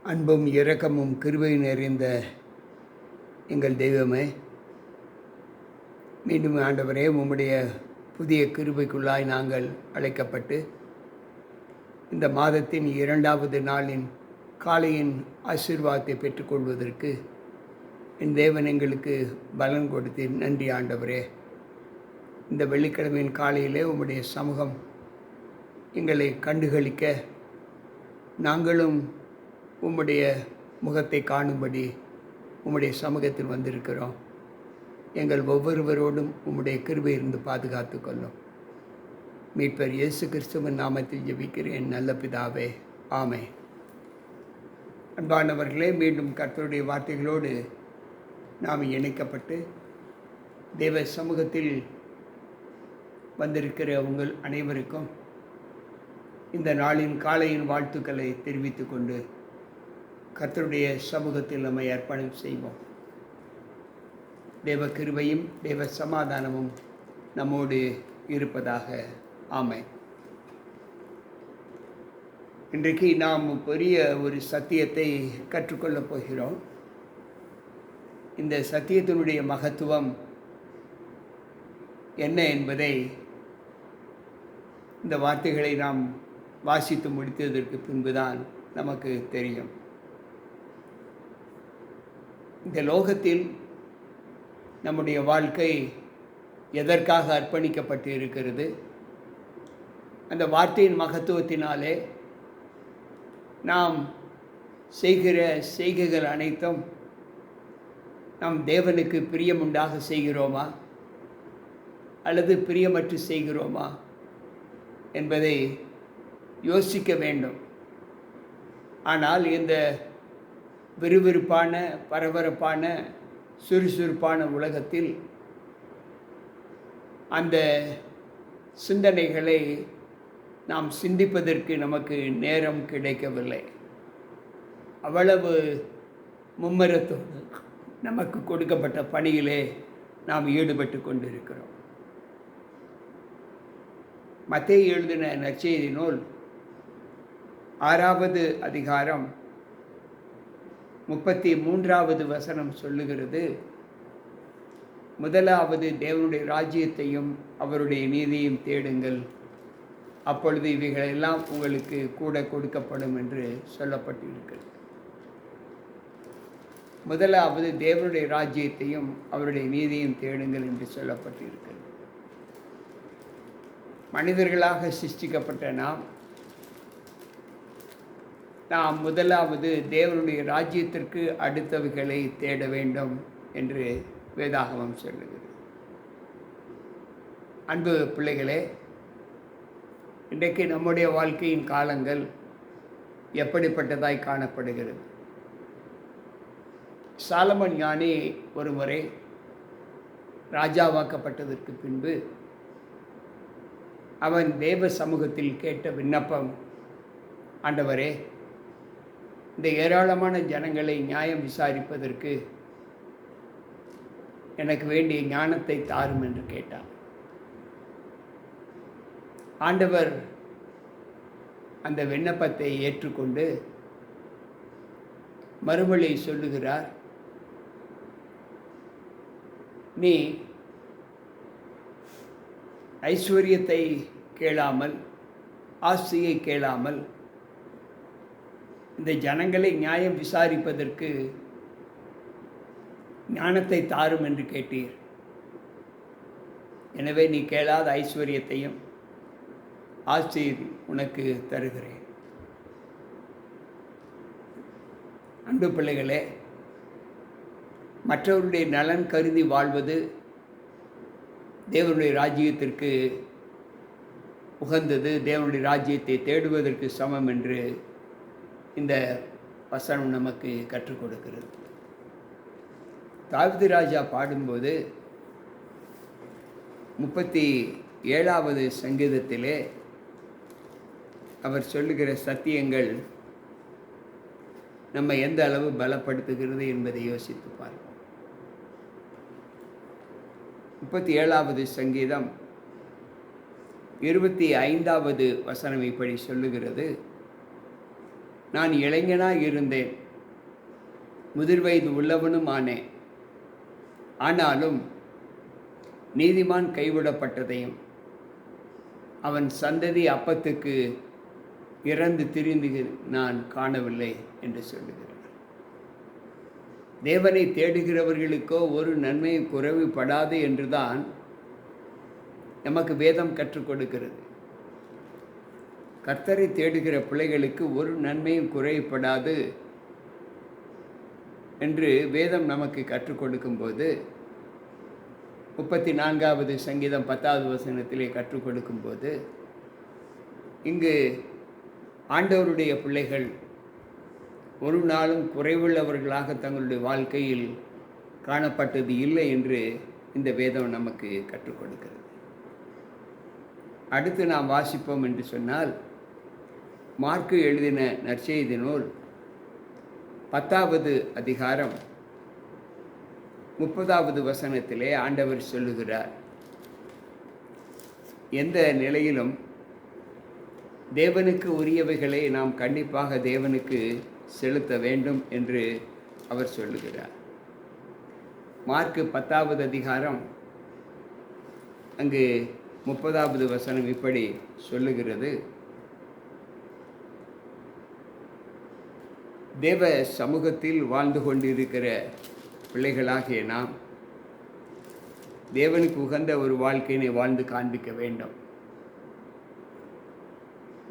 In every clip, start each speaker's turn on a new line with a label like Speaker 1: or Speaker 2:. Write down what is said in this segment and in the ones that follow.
Speaker 1: அன்பும் இரக்கமும் கிருபையும் நிறைந்த எங்கள் தெய்வமே, மீண்டும் ஆண்டவரே, உம்முடைய புதிய கிருபைக்குள்ளாய் நாங்கள் அழைக்கப்பட்டு இந்த மாதத்தின் 2வது நாளின் காலையின் ஆசீர்வாதத்தை பெற்றுக்கொள்வதற்கு என் தேவன் எங்களுக்கு பலன் கொடுத்தீர். நன்றி ஆண்டவரே. இந்த வெள்ளிக்கிழமையின் காலையிலே உம்முடைய சமூகம் எங்களை கண்டுகளிக்க, நாங்களும் உம்முடைய முகத்தை காணும்படி உம்முடைய சமூகத்தில் வந்திருக்கிறோம். எங்கள் ஒவ்வொருவரோடும் உம்முடைய கிருபை இருந்து பாதுகாத்து கொள்ளும். மீட்பர் இயேசு கிறிஸ்துவின் நாமத்தில் ஜெபிக்கிறேன் நல்ல பிதாவே, ஆமென். அன்பானவர்களே, மீண்டும் கர்த்தருடைய வார்த்தைகளோடு நாம் இணைக்கப்பட்டு தேவ சமூகத்தில் வந்திருக்கிற உங்கள் அனைவருக்கும் இந்த நாளின் காலையின் வாழ்த்துக்களை தெரிவித்துக் கொண்டு கர்த்தருடைய சமூகத்தில் நம்மை அர்ப்பணம் செய்வோம். தேவ கிருபையும் தேவ சமாதானமும் நம்மோடு இருப்பதாக. ஆமென். இன்றைக்கு நாம் பெரிய ஒரு சத்தியத்தை கற்றுக்கொள்ளப் போகிறோம். இந்த சத்தியத்தினுடைய மகத்துவம் என்ன என்பதை இந்த வார்த்தைகளை நாம் வாசித்து முடித்ததற்கு பின்புதான் நமக்கு தெரியும். இந்த லோகத்தில் நம்முடைய வாழ்க்கை எதற்காக அர்ப்பணிக்கப்பட்டு இருக்கிறது? அந்த வார்த்தையின் மகத்துவத்தினாலே நாம் செய்கிற செய்கைகள் அனைத்தும் நாம் தேவனுக்கு பிரியமுண்டாக செய்கிறோமா அல்லது பிரியமற்று செய்கிறோமா என்பதை யோசிக்க வேண்டும். ஆனால் இந்த விறுவிறுப்பான, பரபரப்பான, சுறுசுறுப்பான உலகத்தில் அந்த சிந்தனைகளை நாம் சிந்திப்பதற்கு நமக்கு நேரம் கிடைக்கவில்லை. அவ்வளவு மும்மரத்தோடு நமக்கு கொடுக்கப்பட்ட பணியிலே நாம் ஈடுபட்டு கொண்டிருக்கிறோம். மத்தேயு எழுதின நற்செய்தி நூல் 6வது அதிகாரம் 33வது வசனம் சொல்லுகிறது, முதலாவது தேவனுடைய ராஜ்யத்தையும் அவருடைய நீதியையும் தேடுங்கள், அப்பொழுது இவைகளெல்லாம் உங்களுக்கு கூட கொடுக்கப்படும் என்று சொல்லப்பட்டிருக்கிறது. முதலாவது தேவனுடைய ராஜ்யத்தையும் அவருடைய நீதியையும் தேடுங்கள் என்று சொல்லப்பட்டிருக்கிறது. மனிதர்களாக சிருஷ்டிக்கப்பட்ட நாம் முதலாவது தேவனுடைய ராஜ்யத்திற்கு அடுத்தவைகளை தேட வேண்டும் என்று வேதாகமம் சொல்லுகிறது. அன்பு பிள்ளைகளே, இன்றைக்கு நம்முடைய வாழ்க்கையின் காலங்கள் எப்படிப்பட்டதாய் காணப்படுகிறது? சாலமன் ஞானி ஒரு முறை ராஜாவாக்கப்பட்டதற்கு பின்பு அவன் தேவ சமூகத்தில் கேட்ட விண்ணப்பம், ஆண்டவரே, இந்த ஏராளமான ஜனங்களை நியாயம் விசாரிப்பதற்கு எனக்கு வேண்டிய ஞானத்தை தாரும் என்று கேட்டார். ஆண்டவர் அந்த விண்ணப்பத்தை ஏற்றுக்கொண்டு மறுமொழி சொல்லுகிறார், நீ ஐஸ்வர்யத்தை கேளாமல், ஆஸ்தியை கேளாமல், இந்த ஜனங்களை நியாயம் விசாரிப்பதற்கு ஞானத்தை தாரும் என்று கேட்டீர். எனவே நீ கேளாத ஐஸ்வர்யத்தையும் ஆஸ்தியையும் உனக்கு தருகிறேன். அன்பு பிள்ளைகளே, மற்றவருடைய நலன் கருதி வாழ்வது தேவனுடைய ராஜ்யத்திற்கு உகந்தது, தேவனுடைய ராஜ்யத்தை தேடுவதற்கு சமம் என்று இந்த வசனம் நமக்கு கற்றுக் கொடுக்கிறது. தாவீது ராஜா பாடும்போது 37வது சங்கீதத்திலே அவர் சொல்லுகிற சத்தியங்கள் நம்ம எந்த அளவு பலப்படுத்துகிறது என்பதை யோசித்து பார்ப்போம். 37வது சங்கீதம் 25வது வசனம் இப்படி சொல்லுகிறது, நான் இளைஞனாய் இருந்தேன், முதிர் வயது உள்ளவனும் ஆனேன். ஆனாலும் நீதிமான் கைவிடப்பட்டதையும் அவன் சந்ததி அப்பத்துக்கு இறந்து திரிந்து நான் காணவில்லை என்று சொல்லுகிறார். தேவனை தேடுகிறவர்களுக்கோ ஒரு நன்மையும் குறைவுபடாது என்றுதான் நமக்கு வேதம் கற்றுக் கொடுக்கிறது. கர்த்தரை தேடுகிற பிள்ளைகளுக்கு ஒரு நன்மையும் குறைவுபடாது என்று வேதம் நமக்கு கற்றுக் கொடுக்கும்போது 34வது சங்கீதம் 10வது வசனத்திலே கற்றுக் கொடுக்கும்போது இங்கு ஆண்டவருடைய பிள்ளைகள் ஒரு நாளும் குறைவுள்ளவர்களாக தங்களுடைய வாழ்க்கையில் காணப்பட்டது இல்லை என்று இந்த வேதம் நமக்கு கற்றுக் கொடுக்கிறது. அடுத்து நாம் வாசிப்போம் என்று சொன்னால், மார்க்கு எழுதின நற்செய்தி நூல் 10வது அதிகாரம் 30வது வசனத்திலே ஆண்டவர் சொல்லுகிறார், எந்த நிலையிலும் தேவனுக்கு உரியவைகளை நாம் கண்டிப்பாக தேவனுக்கு செலுத்த வேண்டும் என்று அவர் சொல்லுகிறார். மார்க்கு 10வது அதிகாரம் அங்கு 30வது வசனம் இப்படி சொல்லுகிறது, தேவ சமூகத்தில் வாழ்ந்து கொண்டிருக்கிற பிள்ளைகளாகிய நாம் தேவனுக்கு உகந்த ஒரு வாழ்க்கையினை வாழ்ந்து காண்பிக்க வேண்டும்.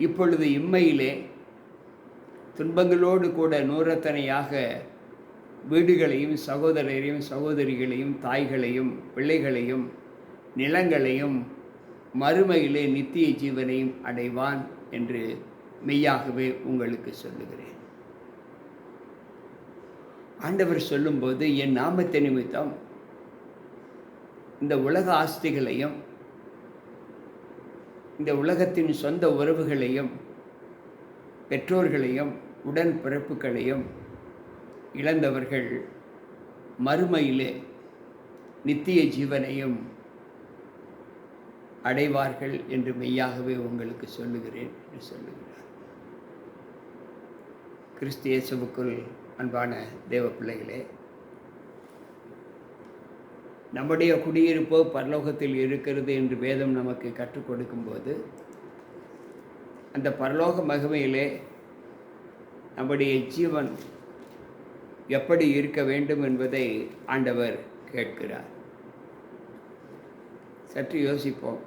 Speaker 1: இப்பொழுது இம்மையிலே துன்பங்களோடு கூட நூறத்தனையாக வீடுகளையும் சகோதரரையும் சகோதரிகளையும் தாய்களையும் பிள்ளைகளையும் நிலங்களையும் மறுமையிலே நித்திய ஜீவனையும் அடைவான் என்று மெய்யாகவே உங்களுக்கு சொல்லுகிறேன். ஆண்டவர் சொல்லும்போது, என் நாமத்தை நிமித்தம் இந்த உலக ஆஸ்திகளையும் இந்த உலகத்தின் சொந்த உறவுகளையும் பெற்றோர்களையும் உடன் பிறப்புகளையும் இழந்தவர்கள் மறுமையிலே நித்திய ஜீவனையும் அடைவார்கள் என்று மெய்யாகவே உங்களுக்கு சொல்லுகிறேன் என்று சொல்லுகிறார். கிறிஸ்து இயேசுவுக்குள் அன்பான தேவ பிள்ளைகளே, நம்முடைய குடியிருப்போ பரலோகத்தில் இருக்கிறது என்று வேதம் நமக்கு கற்றுக் கொடுக்கும்போது, அந்த பரலோக மகிமையிலே நம்முடைய ஜீவன் எப்படி இருக்க வேண்டும் என்பதை ஆண்டவர் கேட்கிறார். சற்று யோசிப்போம்.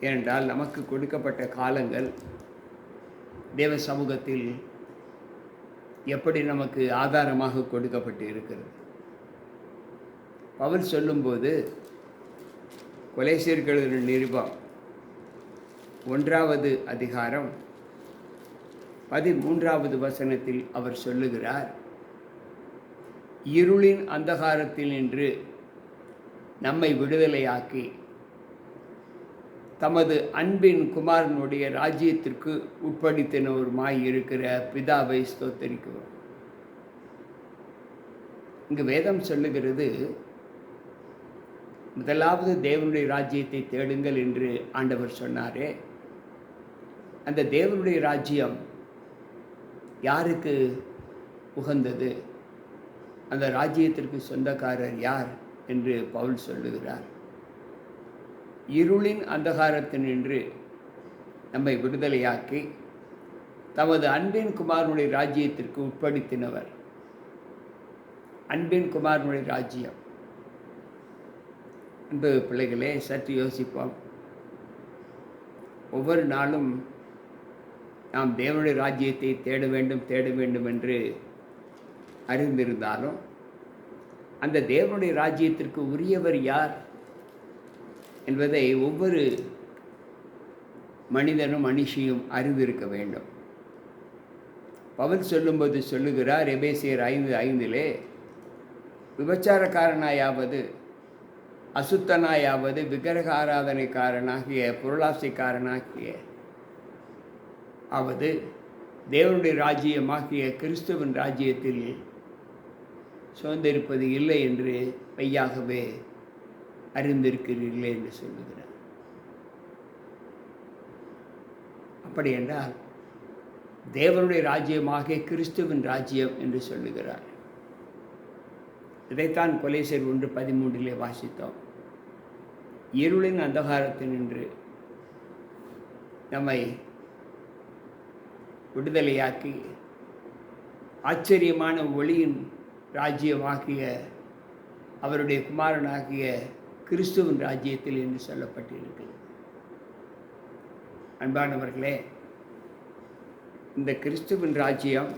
Speaker 1: ஏனென்றால் நமக்கு கொடுக்கப்பட்ட காலங்கள் தேவ சமூகத்தில் எப்படி நமக்கு ஆதாரமாக கொடுக்கப்பட்டு இருக்கிறது. பவுல் சொல்லும்போது கொலேசியர்களின் நிருபம் 1வது அதிகாரம் 13வது வசனத்தில் அவர் சொல்லுகிறார், இருளின் அந்தகாரத்தில் நின்று நம்மை விடுதலையாக்கி தமது அன்பின் குமாரனுடைய ராஜ்யத்திற்கு உட்படுத்தினவருமாய் இருக்கிற பிதாவை ஸ்தோத்தரிக்கிறோம். இங்கு வேதம் சொல்லுகிறது, முதலாவது தேவனுடைய ராஜ்யத்தை தேடுங்கள் என்று ஆண்டவர் சொன்னாரே, அந்த தேவனுடைய ராஜ்யம் யாருக்கு உகந்தது? அந்த ராஜ்யத்திற்கு சொந்தக்காரர் யார் என்று பவுல் சொல்லுகிறார். இருளின் அந்தகாரத்தினின்று நம்மை விடுதலையாக்கி தமது அன்பின் குமாரனுடைய ராஜ்யத்திற்கு உட்படுத்தினவர். அன்பின் குமாரனுடைய ராஜ்யம். அன்பு பிள்ளைகளே, சற்று யோசிப்போம். ஒவ்வொரு நாளும் நாம் தேவனுடைய ராஜ்யத்தை தேட வேண்டும் என்று அறிந்திருந்தாலும், அந்த தேவனுடைய ராஜ்யத்திற்கு உரியவர் யார் என்பதை ஒவ்வொரு மனிதனும் மனுஷியும் அறிந்திருக்க வேண்டும். பவுல் சொல்லும்போது சொல்லுகிறார், எபேசியர் 5:5, விபச்சாரக்காரனாயாவது அசுத்தனாயாவது விக்கிரக ஆராதனைக்காரனாகிய பொருளாசைக்காரனாகிய அவது தேவனுடைய ராஜ்யமாகிய கிறிஸ்துவின் ராஜ்யத்தில் சுதந்திரிப்பது இல்லை என்று மெய்யாகவே அறிந்திருக்கிறீர்களே என்று சொல்லுகிறார். அப்படி என்றால் தேவனுடைய ராஜ்யமாக கிறிஸ்துவின் ராஜ்யம் என்று சொல்லுகிறார். இதைத்தான் கொலேசியர் 1:13 வாசித்தோம். இருளின் அந்தகாரத்தில் நின்று நம்மை விடுதலையாக்கி ஆச்சரியமான ஒளியின் ராஜ்யமாகிய அவருடைய குமாரனாகிய கிறிஸ்துவின் ராஜ்யத்தில் என்று சொல்லப்பட்டிருக்கிறது. அன்பானவர்களே, இந்த கிறிஸ்துவின் ராஜ்யம்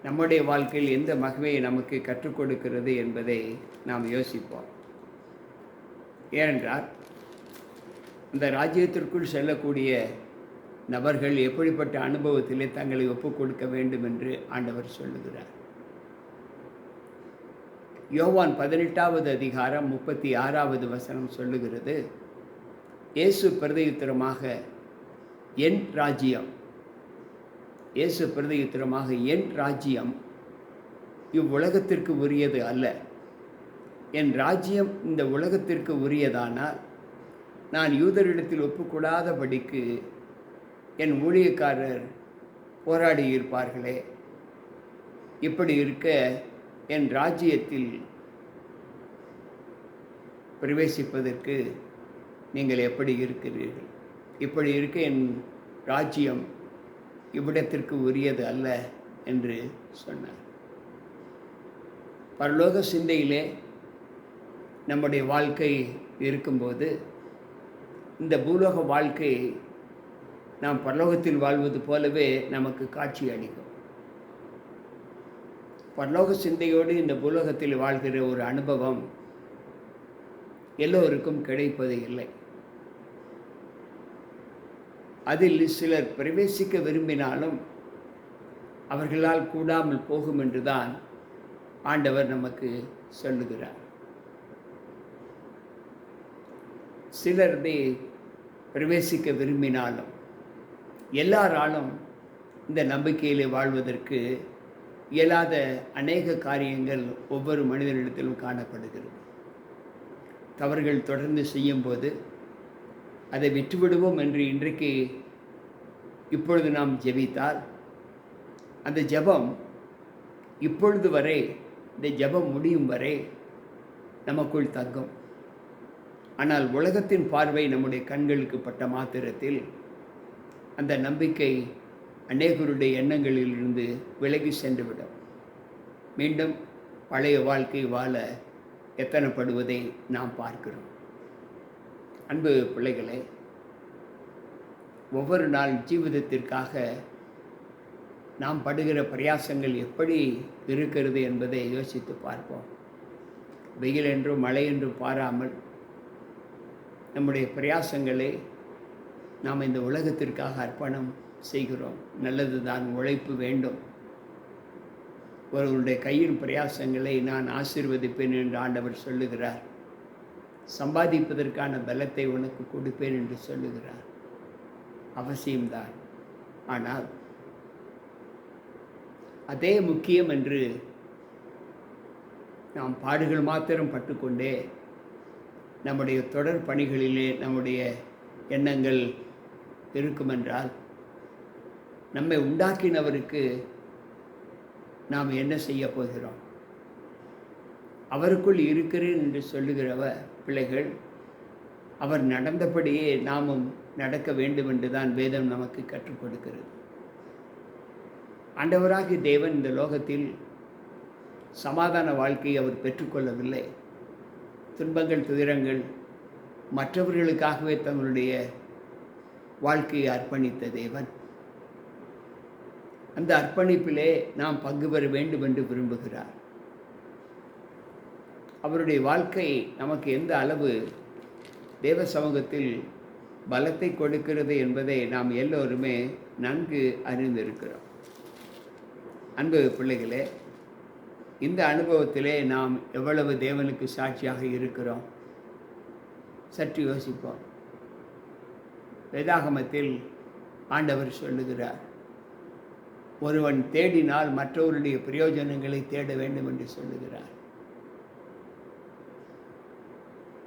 Speaker 1: நம்முடைய வாழ்க்கையில் எந்த மகிமையை நமக்கு கற்றுக் கொடுக்கிறது என்பதை நாம் யோசிப்போம். ஏனென்றால் இந்த ராஜ்யத்திற்குள் செல்லக்கூடிய நபர்கள் எப்படிப்பட்ட அனுபவத்திலே தங்களை ஒப்புக் கொடுக்க வேண்டும் என்று ஆண்டவர் சொல்லுகிறார். யோவான் 18வது அதிகாரம் 36வது வசனம் சொல்லுகிறது, இயேசு பிரதியுத்தரமாக என் ராஜ்யம், இயேசு பிரதியுத்தரமாக என் ராஜ்யம் இவ்வுலகத்திற்கு உரியது அல்ல. என் ராஜ்யம் இந்த உலகத்திற்கு உரியதானால் நான் யூதரிடத்தில் ஒப்புக்கூடாதபடிக்கு என் ஊழியக்காரர் போராடி இருப்பார்களே. இப்படி இருக்க என் ராஜ்யத்தில் பிரவேசிப்பதற்கு நீங்கள் எப்படி இருக்கிறீர்கள்? இப்படி இருக்க என் ராஜ்யம் இவ்விடத்திற்கு உரியது அல்ல என்று சொன்னார். பரலோக சிந்தையிலே நம்முடைய வாழ்க்கை இருக்கும்போது இந்த பூலோக வாழ்க்கை நாம் பரலோகத்தில் வாழ்வது போலவே நமக்கு காட்சி அளிக்கும். பரலோக சிந்தையோடு இந்த பூலோகத்தில் வாழ்கிற ஒரு அனுபவம் எல்லோருக்கும் கிடைப்பது இல்லை. அதில் சிலர் பிரவேசிக்க விரும்பினாலும் அவர்களால் கூடாமல் போகும் என்றுதான் ஆண்டவர் நமக்கு சொல்லுகிறார். சிலர் பிரவேசிக்க விரும்பினாலும் எல்லாராலும் இந்த நம்பிக்கையிலே வாழ்வதற்கு இயலாத அநேக காரியங்கள் ஒவ்வொரு மனிதனிடத்திலும் காணப்படுகிறது. தவறுகள் தொடர்ந்து செய்யும்போது அதை விட்டுவிடுவோம் என்று இன்றைக்கு இப்பொழுது நாம் ஜெபித்தால் அந்த ஜெபம் இப்பொழுது வரை, இந்த ஜெபம் முடியும் வரை நமக்குள் தங்கும். ஆனால் உலகத்தின் பார்வை நம்முடைய கண்களுக்கு பட்ட மாத்திரத்தில் அந்த நம்பிக்கை அநேகருடைய எண்ணங்களிலிருந்து விலகி சென்றுவிடும். மீண்டும் பழைய வாழ்க்கை வாழ எத்தனைப்படுவதை நாம் பார்க்கிறோம். அன்பு பிள்ளைகளே, ஒவ்வொரு நாள் ஜீவிதத்திற்காக நாம் படுகிற பிரயாசங்கள் எப்படி இருக்கிறது என்பதை யோசித்து பார்ப்போம். வெயில் என்றும் மழை என்றும் பாராமல் நம்முடைய பிரயாசங்களை நாம் இந்த உலகத்திற்காக அர்ப்பணம் செய்கிறோம். நல்லது தான், உழைப்பு வேண்டும். ஒருவருடைய கையின் பிரயாசங்களை நான் ஆசீர்வதிப்பேன் என்று ஆண்டவர் சொல்லுகிறார். சம்பாதிப்பதற்கான பலத்தை உனக்கு கொடுப்பேன் என்று சொல்லுகிறார். அவசியம்தான். ஆனால் அதே முக்கியம் என்று நாம் பாடுகள் மாத்திரம் பட்டுக்கொண்டே நம்முடைய தொடர் பணிகளிலே நம்முடைய எண்ணங்கள் இருக்குமென்றால் நம்மை உண்டாக்கினவருக்கு நாம் என்ன செய்ய போகிறோம்? அவருக்குள் இருக்கிறேன் என்று சொல்லுகிறவ பிள்ளைகள் அவர் நடந்தபடியே நாமும் நடக்க வேண்டும் என்று தான் வேதம் நமக்கு கற்றுக் கொடுக்கிறது. ஆண்டவராகிய தேவன் இந்த லோகத்தில் சமாதான வாழ்க்கையை அவர் பெற்றுக்கொள்ளவில்லை. துன்பங்கள், துயரங்கள், மற்றவர்களுக்காகவே தங்களுடைய வாழ்க்கையை அர்ப்பணித்த தேவன் அந்த அர்ப்பணிப்பிலே நாம் பங்கு பெற வேண்டும் என்று விரும்புகிறார். அவருடைய வாழ்க்கை நமக்கு எந்த அளவு தேவ சமூகத்தில் பலத்தை கொடுக்கிறது என்பதை நாம் எல்லோருமே நன்கு அறிந்திருக்கிறோம். அன்பு பிள்ளைகளே, இந்த அனுபவத்திலே நாம் எவ்வளவு தேவனுக்கு சாட்சியாக இருக்கிறோம் சற்று யோசிப்போம். வேதாகமத்தில் ஆண்டவர் சொல்லுகிறார், ஒருவன் தேடினால் மற்றவருடைய பிரயோஜனங்களை தேட வேண்டும் என்று சொல்லுகிறார்.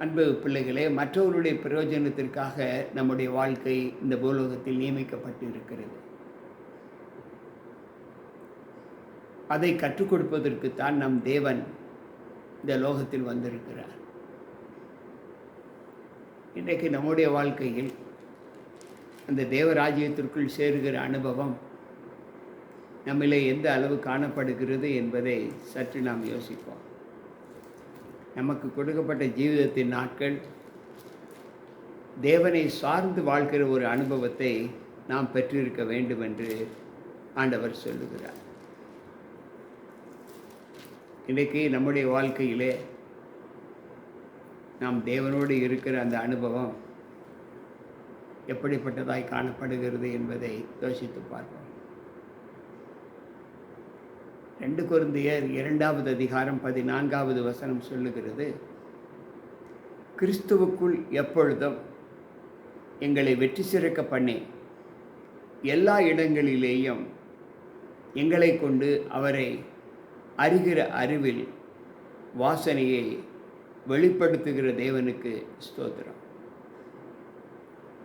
Speaker 1: அன்பு பிள்ளைகளே, மற்றவர்களுடைய பிரயோஜனத்திற்காக நம்முடைய வாழ்க்கை இந்த பூலோகத்தில் நியமிக்கப்பட்டு இருக்கிறது. அதை கற்றுக் கொடுப்பதற்குத்தான் நம் தேவன் இந்த லோகத்தில் வந்திருக்கிறார். இன்றைக்கு நம்முடைய வாழ்க்கையில் அந்த தேவராஜ்யத்திற்குள் சேருகிற அனுபவம் நம்மிலே எந்த அளவு காணப்படுகிறது என்பதை சற்று நாம் யோசிப்போம். நமக்கு கொடுக்கப்பட்ட ஜீவிதத்தின் நாட்கள் தேவனை சார்ந்து வாழ்கிற ஒரு அனுபவத்தை நாம் பெற்றிருக்க வேண்டும் என்று ஆண்டவர் சொல்லுகிறார். இன்றைக்கு நம்முடைய வாழ்க்கையிலே நாம் தேவனோடு இருக்கிற அந்த அனுபவம் எப்படிப்பட்டதாய் காணப்படுகிறது என்பதை யோசித்து பார்ப்போம். 2 கொரிந்தியர் 2வது அதிகாரம் 14வது வசனம் சொல்லுகிறது, கிறிஸ்துவுக்குள் எப்பொழுதும் எங்களை வெற்றி சிறக்க பண்ணி எல்லா இடங்களிலேயும் எங்களை கொண்டு அவரை அறிகிற அறிவில் வாசனையை வெளிப்படுத்துகிற தேவனுக்கு ஸ்தோத்திரம்.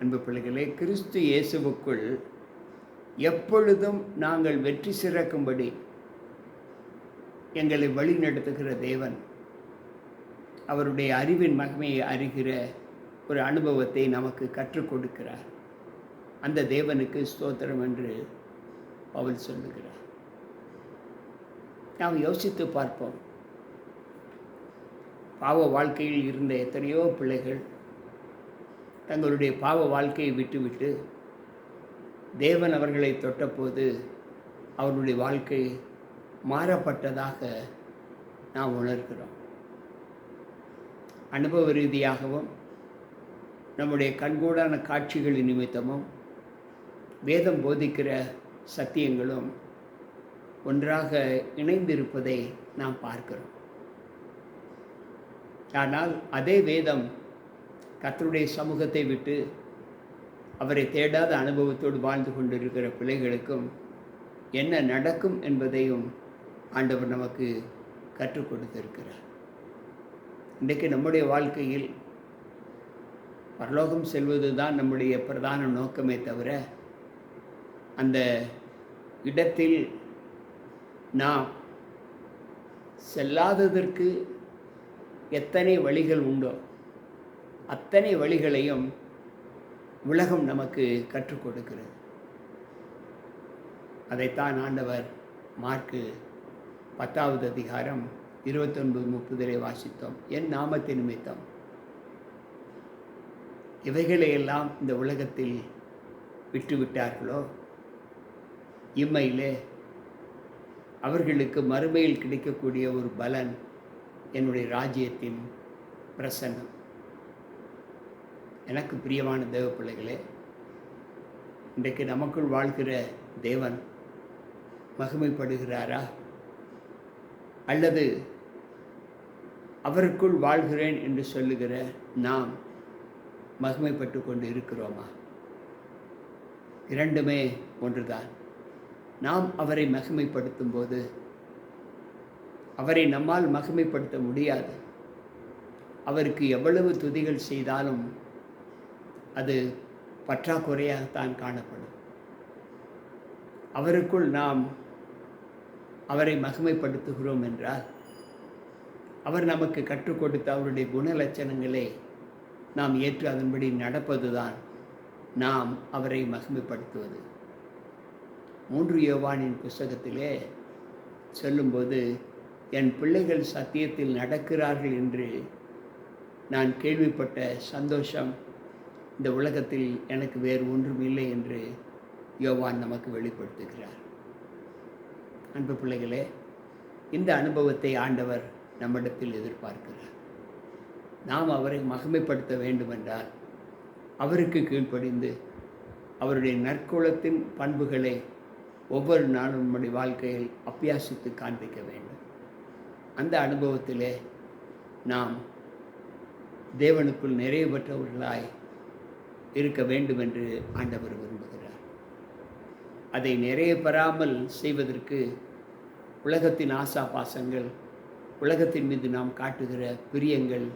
Speaker 1: அன்பு பிள்ளைகளே, கிறிஸ்து இயேசுவுக்குள் எப்பொழுதும் நாங்கள் வெற்றி சிறக்கும்படி எங்களை வழிநடத்துகிற தேவன் அவருடைய அறிவின் மகிமையை அறிகிற ஒரு அனுபவத்தை நமக்கு கற்றுக் கொடுக்கிறார். அந்த தேவனுக்கு ஸ்தோத்திரம் என்று பவுல் சொல்லுகிறார். நாம் யோசித்து பார்ப்போம். பாவ வாழ்க்கையில் இருந்த எத்தனையோ பிள்ளைகள் தங்களுடைய பாவ வாழ்க்கையை விட்டுவிட்டு தேவன் அவர்களை தொட்டபோது அவர்களுடைய வாழ்க்கை மாறப்பட்டதாக நாம் உணர்கிறோம். அனுபவ ரீதியாகவும் நம்முடைய கண்கூடான காட்சிகளின் நிமித்தமும் வேதம் போதிக்கிற சத்தியங்களும் ஒன்றாக இணைந்திருப்பதை நாம் பார்க்கிறோம். ஆனால் அதே வேதம் கர்த்தருடைய சமூகத்தை விட்டு அவரை தேடாத அனுபவத்தோடு வாழ்ந்து கொண்டிருக்கிற பிள்ளைகளுக்கும் என்ன நடக்கும் என்பதையும் ஆண்டவர் நமக்கு கற்றுக் கொடுத்திருக்கிறார். இன்றைக்கு நம்முடைய வாழ்க்கையில் பரலோகம் செல்வது தான் நம்முடைய பிரதான நோக்கமே தவிர, அந்த இடத்தில் நாம் செல்லாததற்கு எத்தனை வழிகள் உண்டோ அத்தனை வழிகளையும் உலகம் நமக்கு கற்றுக் கொடுக்கிறது. அதைத்தான் ஆண்டவர் மார்க்கு 10வது அதிகாரம் 29-30 வாசித்தோம். என் நாமத்தின் நிமித்தம் இவைகளையெல்லாம் இந்த உலகத்தில் விட்டுவிட்டார்களோ இம்மையிலே அவர்களுக்கு மறுமையில் கிடைக்கக்கூடிய ஒரு பலன் என்னுடைய ராஜ்யத்தின் பிரசன்னம். எனக்கு பிரியமான தேவ பிள்ளைகளே, இன்றைக்கு நமக்குள் வாழ்கிற தேவன் மகிமைப்படுகிறாரா? அல்லது அவருக்குள் வாழ்கிறேன் என்று சொல்லுகிற நாம் மகிமைப்பட்டு கொண்டு இருக்கிறோமா? இரண்டுமே ஒன்றுதான். நாம் அவரை மகிமைப்படுத்தும் போது அவரை நம்மால் மகிமைப்படுத்த முடியாது. அவருக்கு எவ்வளவு துதிகள் செய்தாலும் அது பற்றாக்குறையாகத்தான் காணப்படும். அவருக்குள் நாம் அவரை மகிமைப்படுத்துகிறோம் என்றால் அவர் நமக்கு கற்றுக் கொடுத்த அவருடைய குணலட்சணங்களை நாம் ஏற்று அதன்படி நடப்பதுதான் நாம் அவரை மகிமைப்படுத்துவது. 3 யோவானின் புஸ்தகத்திலே சொல்லும்போது, என் பிள்ளைகள் சத்தியத்தில் நடக்கிறார்கள் என்று நான் கேள்விப்பட்ட சந்தோஷம் இந்த உலகத்தில் எனக்கு வேறு ஒன்றும் இல்லை என்று யோவான் நமக்கு வெளிப்படுத்துகிறார். அன்பு பிள்ளைகளே, இந்த அனுபவத்தை ஆண்டவர் நம்மிடத்தில் எதிர்பார்க்கிறார். நாம் அவரை மகிமைப்படுத்த வேண்டுமென்றால் அவருக்கு கீழ்ப்படிந்து அவருடைய நற்குலத்தின் பண்புகளை ஒவ்வொரு நாளும் நம்முடைய வாழ்க்கையில் அபியாசித்து காண்பிக்க வேண்டும். அந்த அனுபவத்திலே நாம் தேவனுக்குள் நிறைவேற்றவர்களாய் இருக்க வேண்டும் என்று ஆண்டவர் விரும்புகிறார். அதை நிறைய பெறாமல் செய்வதற்கு உலகத்தின் ஆசாபாசங்கள், உலகத்தின் மீது நாம் காட்டுகிற பிரியங்கள்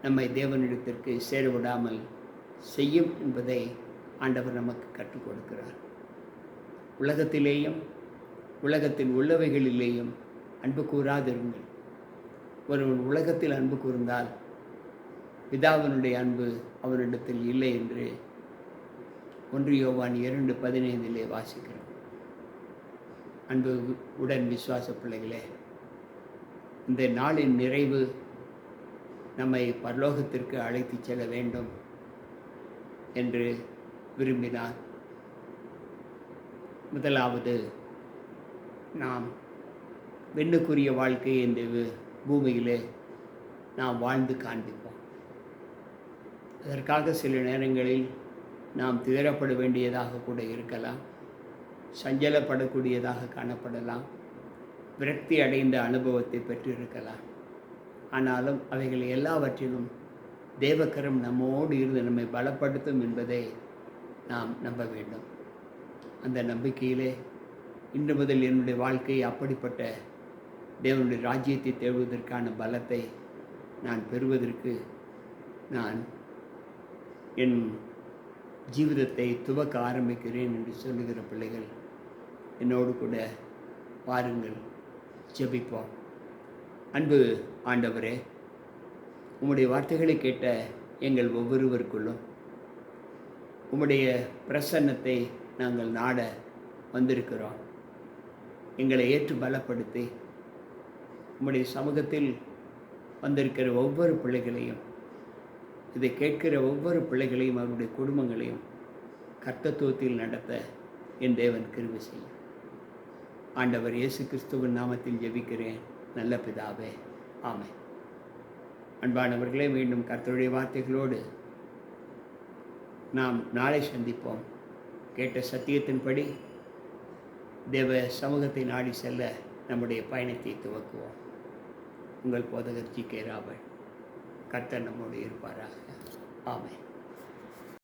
Speaker 1: நம்மை தேவனிடத்திற்கு சேரவிடாமல் செய்யும் என்பதை ஆண்டவர் நமக்கு கற்றுக் கொடுக்கிறார். உலகத்திலேயும் உலகத்தில் உள்ளவைகளிலேயும் அன்பு கூறாதிருங்கள். ஒருவன் உலகத்தில் அன்பு கூர்ந்தால் பிதாவினுடைய அன்பு அவனிடத்தில் இல்லை என்று 1 யோவான் 2:15 வாசிக்கிறோம். அன்பு உடன் விசுவாச பிள்ளைகளே, இந்த நாளின் நிறைவு நம்மை பரலோகத்திற்கு அழைத்து செல்ல வேண்டும் என்று விரும்பினார். முதலாவது, நாம் வெண்ணுக்குரிய வாழ்க்கையை இந்த பூமியிலே நாம் வாழ்ந்து காண்பிப்போம். அதற்காக சில நேரங்களில் நாம் துயரப்பட வேண்டியதாக கூட இருக்கலாம், சஞ்சலப்படக்கூடியதாக காணப்படலாம், விரக்தி அடைந்த அனுபவத்தை பெற்றிருக்கலாம். ஆனாலும் அவைகள் எல்லாவற்றிலும் தேவக்கரம் நம்மோடு இருந்து நம்மை பலப்படுத்தும் என்பதை நாம் நம்ப வேண்டும். அந்த நம்பிக்கையிலே இன்று முதல் என்னுடைய வாழ்க்கை அப்படிப்பட்ட தேவனுடைய ராஜ்யத்தை தேடுவதற்கான பலத்தை நான் பெறுவதற்கு நான் என் ஜீவிதத்தை துவக்க ஆரம்பிக்கிறேன் என்று சொல்லுகிற பிள்ளைகள் என்னோடு கூட வாருங்கள், ஜெபிப்போம். அன்பு ஆண்டவரே, உம்முடைய வார்த்தைகளை கேட்ட எங்கள் ஒவ்வொருவருக்குள்ளும் உம்முடைய பிரசன்னத்தை நாங்கள் நாட வந்திருக்கிறோம். எங்களை ஏற்று பலப்படுத்தி உம்முடைய சமூகத்தில் வந்திருக்கிற ஒவ்வொரு பிள்ளைகளையும், இதை கேட்கிற ஒவ்வொரு பிள்ளைகளையும் அவருடைய குடும்பங்களையும் கர்த்தத்துவத்தில் நடத்த என் தேவன் கிருபை செய்யும். ஆண்டவர் இயேசு கிறிஸ்துவின் நாமத்தில் ஜெபிக்கிறேன் நல்ல பிதாவே, ஆமென். அன்பானவர்களே, மீண்டும் கர்த்தருடைய வார்த்தைகளோடு நாம் நாளை சந்திப்போம். கேட்ட சத்தியத்தின்படி தேவ சமூகத்தை நாடி செல்ல நம்முடைய பயணத்தை துவக்குவோம். உங்கள் போதகர் ஜி.கே. ராபர்ட். கர்த்தர் நம்மோடு இருப்பாராக. ஆமென்.